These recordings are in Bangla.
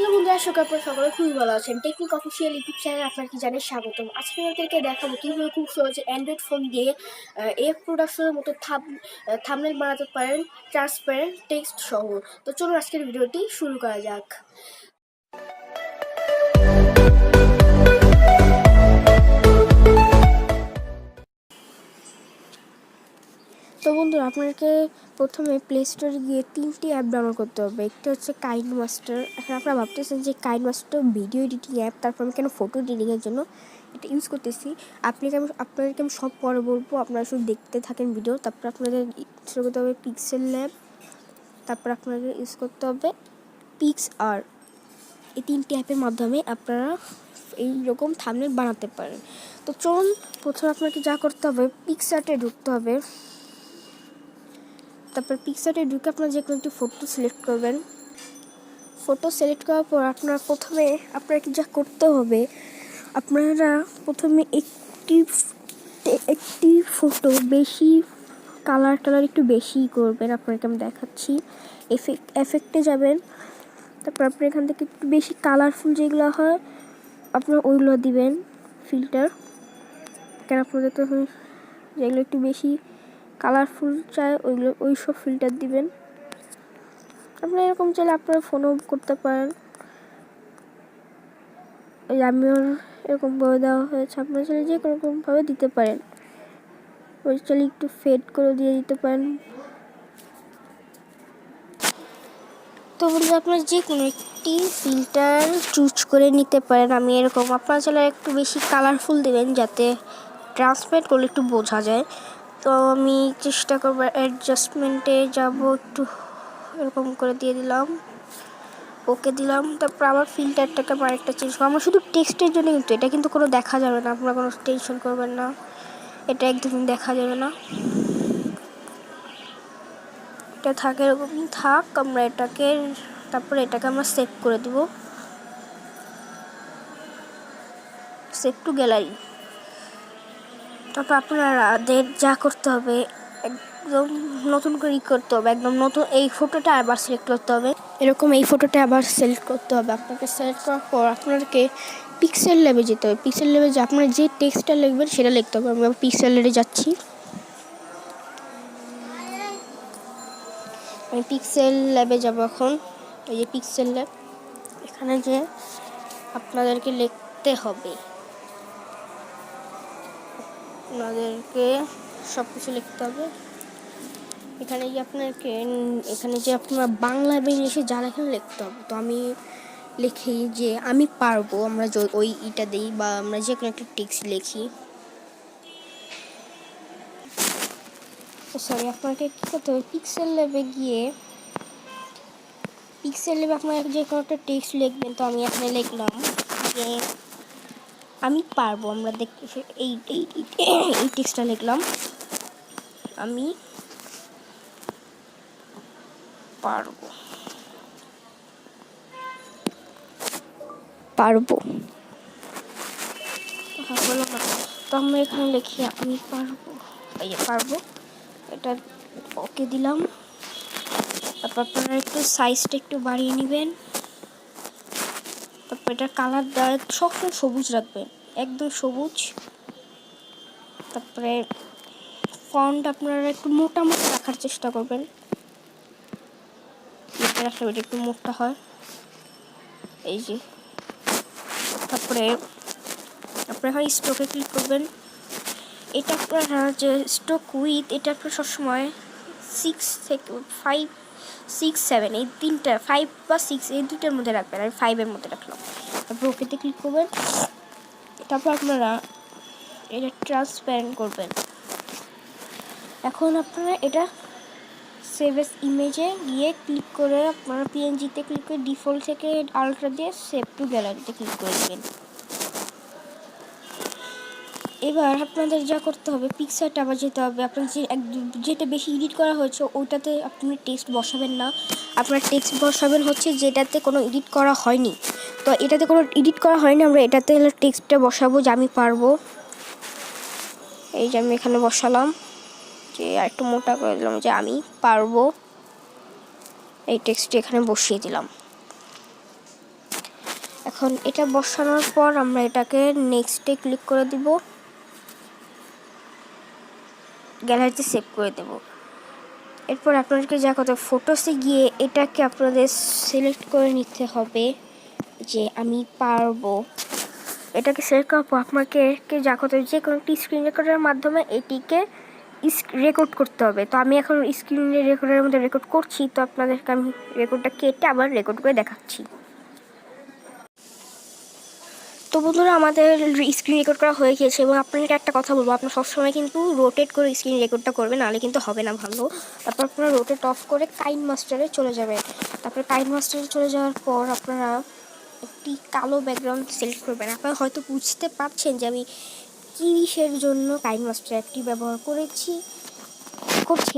হ্যালো বন্ধুরা, আশা করি আপনারা সকলে খুবই ভালো আছেন। টেকনিক অফিসিয়াল ইউটিউব চ্যানেলে আপনাকে জানাই স্বাগতম। আজকে আপনাদেরকে দেখাবো কীভাবে খুব সহজে অ্যান্ড্রয়েড ফোন দিয়ে এফ প্রোডাকশনের মতো থাম্বনেল বানাতে পারেন, ট্রান্সপারেন্ট টেক্সট সহ। তো চলুন আজকের ভিডিওটি শুরু করা যাক। তো বন্ধুরা, আপনাকে প্রথমে প্লে স্টোরে গিয়ে 3টি অ্যাপ ডাউনলোড করতে হবে। একটা হচ্ছে কাইনমাস্টার। এখন আপনারা ভাবতেছেন যে কাইনমাস্টার ভিডিও এডিটিং অ্যাপ, তারপর আমি কেন ফটো এডিটিংয়ের জন্য এটা ইউজ করতেছি। আপনাদেরকে আমি সব পরে বলবো, আপনারা শুধু দেখতে থাকেন ভিডিও। তারপর আপনাদের ইউজ করতে হবে পিক্সেল ল্যাব, তারপর আপনাদের ইউজ করতে হবে পিক্সআর। এই 3টি অ্যাপের মাধ্যমে আপনারা এইরকম থাম্বনেল বানাতে পারেন। তো চলুন, প্রথমে আপনাকে যা করতে হবে, পিক্সআর্টে ঢুকতে হবে। তারপর পিক্সআর্টে ঢুকে আপনারা যে কোনো একটি ফটো সিলেক্ট করবেন। ফটো সিলেক্ট করার পর আপনাকে যা করতে হবে, আপনারা প্রথমে একটি ফটো বেশি কালার একটু বেশি করবেন। আপনাকে আমি দেখাচ্ছি। এফেক্টে যাবেন, তারপর আপনি এখান থেকে একটু বেশি কালারফুল যেগুলো হয় আপনারা ওইগুলো দিবেন ফিল্টার। কেন আপনাদের তো যেগুলো একটু বেশি কালারফুল চাই ওই সব ফিল্টার দিবেন। আপনারা এরকম চাইলে আপনারা ফোনও করতে পারেন। আমিও এরকমভাবে দেওয়া হয়েছে, আপনারা চাইলে যে কোনোরকমভাবে দিতে পারেন। ওই চাইলে একটু ফেড করে দিয়ে দিতে পারেন। তো বন্ধু, আপনারা যে কোনো একটি ফিল্টার চুজ করে নিতে পারেন। আমি এরকম, আপনারা চাইলে একটু বেশি কালারফুল দেবেন যাতে ট্রান্সপারেন্ট করলে একটু বোঝা যায়। তো আমি চেষ্টা করবো, অ্যাডজাস্টমেন্টে যাব, একটু এরকম করে দিয়ে দিলাম, ওকে দিলাম। তারপর আবার ফিল্টারটাকে আবার একটা চেঞ্জ করবো। আমরা শুধু টেক্সটের জন্য, কিন্তু এটা কিন্তু কোনো দেখা যাবে না, আপনারা কোনো টেনশন করবেন না, এটা একদমই দেখা যাবে না। এটা থাকে এরকমই থাক, আমরা তারপরে এটাকে আমরা সেভ করে দিব, সেভ টু গ্যালারি। তারপর আপনাদের যা করতে হবে, একদম নতুন করে করতে হবে, একদম নতুন এই ফটোটা আবার সিলেক্ট করতে হবে। এরকম এই ফটোটা আবার সিলেক্ট করতে হবে। আপনাকে সিলেক্ট করার পর আপনাদেরকে পিক্সেল ল্যাবে যেতে হবে। পিক্সেল ল্যাবে যে আপনারা যে টেক্সটটা লিখবেন সেটা লিখতে হবে। আমি পিক্সেল ল্যাবে যাচ্ছি। আমি পিক্সেল ল্যাবে যাবো এখন। এই যে পিক্সেল ল্যাব, এখানে যে আপনাদেরকে লিখতে হবে, আপনাদেরকে সব কিছু লিখতে হবে। এখানে যে আপনারা বাংলা এবং ইংলিশে যা লেখেন লিখতে হবে। তো আমি লিখি যে আমি পারবো, আমরা ওই ইটা দিই, বা আমরা যে কোনো একটা টেক্সট লিখি। আপনাকে কী করতে হবে, পিক্সেল ল্যাবে আপনারা যে কোনো একটা টেক্সট লিখবেন। তো আমি এখানে লিখলাম যে আমি পারবো, আমরা এই টেক্সটটা লিখলাম, আমি পারবো। হলো না, তো আমরা এখানে লিখি আমি পারবো, পারবো, এটা ওকে দিলাম। তারপর আপনারা একটু সাইজটা একটু বাড়িয়ে নেবেন। তারপর এটার কালারটা সবসময় সবুজ রাখবেন, একদম সবুজ। তারপরে ফন্ট আপনারা একটু মোটা রাখার চেষ্টা করবেন, এটা একটু মোটা হয়, এই যে। তারপরে আপনারা স্ট্রোকে ক্লিক করবেন। এটা আপনারা যে স্ট্রোক উইথ, এটা আপনারা সবসময় 6 থেকে 5, 6, 7 এই 3টা, 5 বা 6 এই 2টার মধ্যে রাখবেন। আমি 5-এর মধ্যে রাখলাম। তারপর ওকেতে ক্লিক করবেন। তারপর আপনারা এটা ট্রান্সপারেন্ট করবেন। এখন আপনারা এটা সেভ এস ইমেজে গিয়ে ক্লিক করে, আপনারা পিএনজিতে ক্লিক করে ডিফল্ট থেকে আলট্রা দিয়ে সেভ টু গ্যালারিতে ক্লিক করে দেবেন। এবার আপনাদের যা করতে হবে, পিক্সআর্টে আবার যেতে হবে। আপনার যেটা বেশি এডিট করা হয়েছে ওইটাতে আপনি টেক্সট বসাবেন না, আপনার টেক্সট বসাবেন হচ্ছে যেটাতে কোনো এডিট করা হয়নি। তো এটাতে কোনো এডিট করা হয়নি, আমরা এটাতে টেক্সটটা বসাবো যে আমি পারবো। এই যে আমি এখানে বসালাম, যে আরেকটু মোটা করে দিলাম যে আমি পারবো, এই টেক্সটটি এখানে বসিয়ে দিলাম। এখন এটা বসানোর পর আমরা এটাকে নেক্সটে ক্লিক করে দিব, গ্যালারিতে সেভ করে দেব। এরপর আপনাদেরকে যা কথা ফটোসে গিয়ে এটাকে আপনাদের সিলেক্ট করে নিতে হবে যে আমি পারবো। এটাকে সিলেক্ট করার পর আপনাকে যা কথা যে কোনো একটি স্ক্রিন রেকর্ডের মাধ্যমে এটিকে রেকর্ড করতে হবে। তো আমি এখন স্ক্রিন রেকর্ডের মধ্যে রেকর্ড করছি, তো আপনাদেরকে আমি রেকর্ডটা কেটে আবার রেকর্ড করে দেখাচ্ছি। তো বন্ধুরা আমাদের স্ক্রিন রেকর্ড করা হয়ে গিয়েছে, এবং আপনাকে একটা কথা বলবো, আপনার সবসময় কিন্তু রোটেট করে স্ক্রিন রেকর্ডটা করবেন, নাহলে কিন্তু হবে না ভালো। তারপর আপনারা রোটেট অফ করে কাইন মাস্টারে চলে যাবেন। তারপরে কাইন মাস্টারে চলে যাওয়ার পর আপনারা একটি কালো ব্যাকগ্রাউন্ড সিলেক্ট করবেন। আপনারা হয়তো বুঝতে পারছেন যে আমি কিসের জন্য কাইন মাস্টার অ্যাপটি ব্যবহার করছি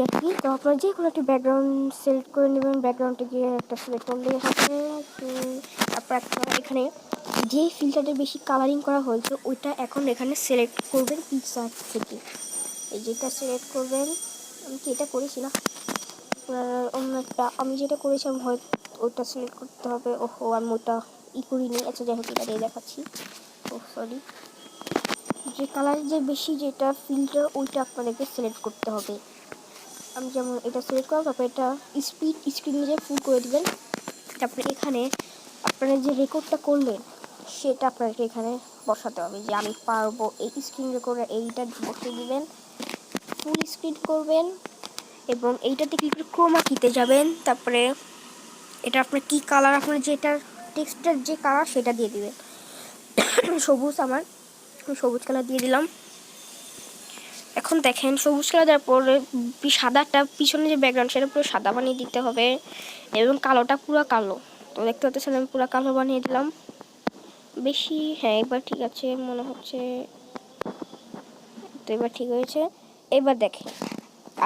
আর কি। তো আপনারা যে কোনো একটি ব্যাকগ্রাউন্ড সিলেক্ট করে নেবেন, ব্যাকগ্রাউন্ডে গিয়ে একটা সিলেক্ট করলে হবে। তারপর আপনারা এখানে যে ফিল্টারটা বেশি কালারিং করা হয়েছে ওইটা এখন এখানে সিলেক্ট করবেন পিকচার থেকে। এই যেটা সিলেক্ট করবেন, আমি কি এটা করেছি না অন্য একটা, আমি যেটা করেছি আমি হয়তো ওইটা সিলেক্ট করতে হবে। ওহো আমি ওইটা করিনি, আচ্ছা যাই হোক এটা দিয়ে দেখাচ্ছি। ও সরি, যে কালার যে বেশি যেটা ফিল্টার ওইটা আপনাদেরকে সিলেক্ট করতে হবে। আমি যেমন এটা সিলেক্ট করলাম, তারপরে এটা স্পিড স্ক্রিনে যে ফুল করে দেবেন। তারপরে এখানে আপনারা যে রেকর্ডটা করলেন সেটা আপনাকে এখানে বসাতে হবে, যে আমি পারবো এই স্ক্রিন রেকর্ডার এইটা বসিয়ে দিবেন, ফুল স্ক্রিন করবেন এবং এইটাতে ক্লিক করে ক্রোমা কিতে যাবেন। তারপরে এটা আপনার কি কালার, আপনার যেটা টেক্সটের যে কালার সেটা দিয়ে দিবেন। সবুজ, আমার সবুজ কালার দিয়ে দিলাম। এখন দেখেন সবুজ কালার দেওয়ার পরে সাদাটা পিছনে যে ব্যাকগ্রাউন্ড সেটা পুরো সাদা বানিয়ে দিতে হবে, এবং কালোটা পুরো কালো। তো দেখতে পাচ্ছেন আমি পুরো কালো বানিয়ে দিলাম বেশি। হ্যাঁ এবার ঠিক আছে মনে হচ্ছে, তো এবার ঠিক হয়েছে। এবার দেখেন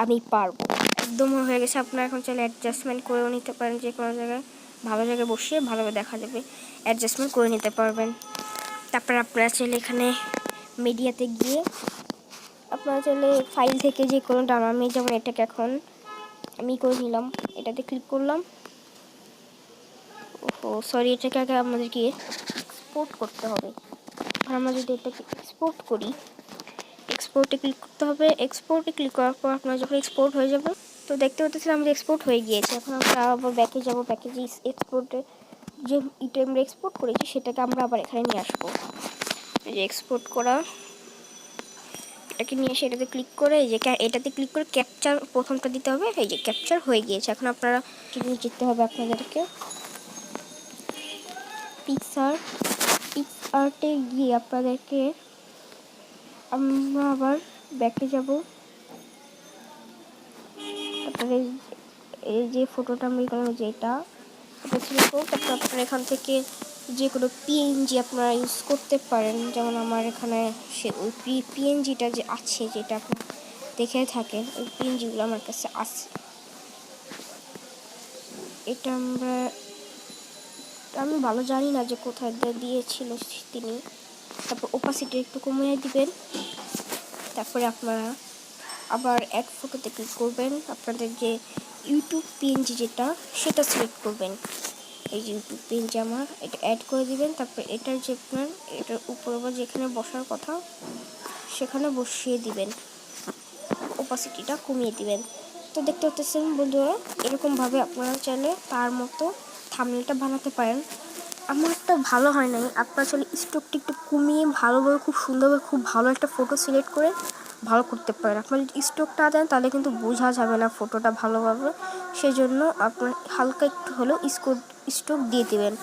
আমি পারবো, একদম হয়ে গেছে। আপনারা এখন চাইলে অ্যাডজাস্টমেন্ট করেও নিতে পারেন, যে কোনো জায়গায় ভালো জায়গায় বসিয়ে ভালোভাবে দেখা যাবে, অ্যাডজাস্টমেন্ট করে নিতে পারবেন। তারপর আপনারা চাইলে এখানে মিডিয়াতে গিয়ে আপনারা চাইলে ফাইল থেকে যে কোনো ডাউনলোড, আমি যেমন এটাকে এখন আমি করে নিলাম, এটাতে ক্লিক করলাম। ও সরি, এটাকে আগে আমাদেরকে এক্সপোর্ট করতে হবে। আর আমরা যদি এটাকে এক্সপোর্ট করি, এক্সপোর্টে ক্লিক করতে হবে। এক্সপোর্টে ক্লিক করার পর আপনার যখন এক্সপোর্ট হয়ে যাবে, তো দেখতে পাচ্ছেন আমাদের এক্সপোর্ট হয়ে গিয়েছে। এখন আমরা আবার ব্যাকে যাব, ব্যাকে যে এক্সপোর্টে যে এটা আমরা এক্সপোর্ট করেছি সেটাকে আমরা আবার এখানে নিয়ে আসবো। যে এক্সপোর্ট করা এটাকে নিয়ে এসে এটাতে ক্লিক করে, এই যে এটাতে ক্লিক করে ক্যাপচার প্রথমটা দিতে হবে। এই যে ক্যাপচার হয়ে গিয়েছে। এখন আপনারা নিয়ে যেতে হবে আপনাদেরকে পিকআর্টে গিয়ে আপনাদেরকে আমরা আবার ব্যাকে যাব। তারপরে এই যে ফটোটা আমি করলাম যেটা সিলেক্ট করব। তারপর আপনারা এখান থেকে যে কোনো পিএনজি আপনারা ইউজ করতে পারেন, যেমন আমার এখানে সে ওই পিএনজিটা যে আছে যেটা আপনি দেখে থাকেন, ওই পিএনজিগুলো আমার কাছে আছে। এটা আমি ভালো জানি না যে কোথায় দিয়েছিল তিনি। তারপর ওপাসিটি একটু কমিয়ে দিবেন। তারপরে আপনারা আবার অ্যাড ফটোতে ক্লিক করবেন, আপনাদের যে ইউটিউব পিএনজি যেটা সেটা সিলেক্ট করবেন। এই যে ইউটিউব পিএনজি আমার, এটা অ্যাড করে দিবেন। তারপর এটার যে আপনার এটার উপরে বা যেখানে বসার কথা সেখানে বসিয়ে দিবেন, ওপাসিটিটা কমিয়ে দিবেন। তো দেখতে পাচ্ছেন বন্ধুরা, এরকমভাবে আপনারা চাইলে তার মতো থাম্বনেলটা বানাতে পারেন। আমার একটা ভালো হয় নাই, আপনারা চাইলে স্ট্রোকটা একটু কমিয়ে ভালোভাবে খুব সুন্দরভাবে খুব ভালো একটা ফটো সিলেক্ট করে ভালো করতে পারেন। আপনার যদি স্ট্রোকটা দেন তাহলে কিন্তু বোঝা যাবে না ফটোটা ভালোভাবে, সেই জন্য আপনার হালকা একটু হলেও স্ট্রোক দিয়ে দেবেন।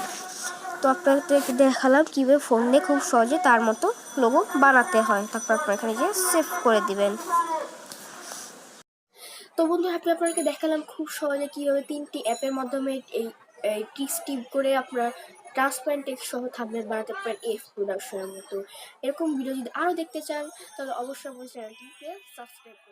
তো আপনাদেরকে দেখালাম কীভাবে ফোন দিয়ে খুব সহজে তার মতো লোগো বানাতে হয়। তারপর আপনার এখানে গিয়ে সেভ করে দিবেন। তো বন্ধু আপনাদেরকে দেখালাম খুব সহজে কীভাবে 3টি অ্যাপের মাধ্যমে এই ট্রিক্স টিপ করে আপনার ট্রান্সপারেন্ট টেক্সট সহ থাম্বনেল বানাতে পারেন এফ প্রোডাকশনের মতো। এরকম ভিডিও যদি আরও দেখতে চান তাহলে অবশ্যই আমার চ্যানেলটিকে সাবস্ক্রাইব করুন।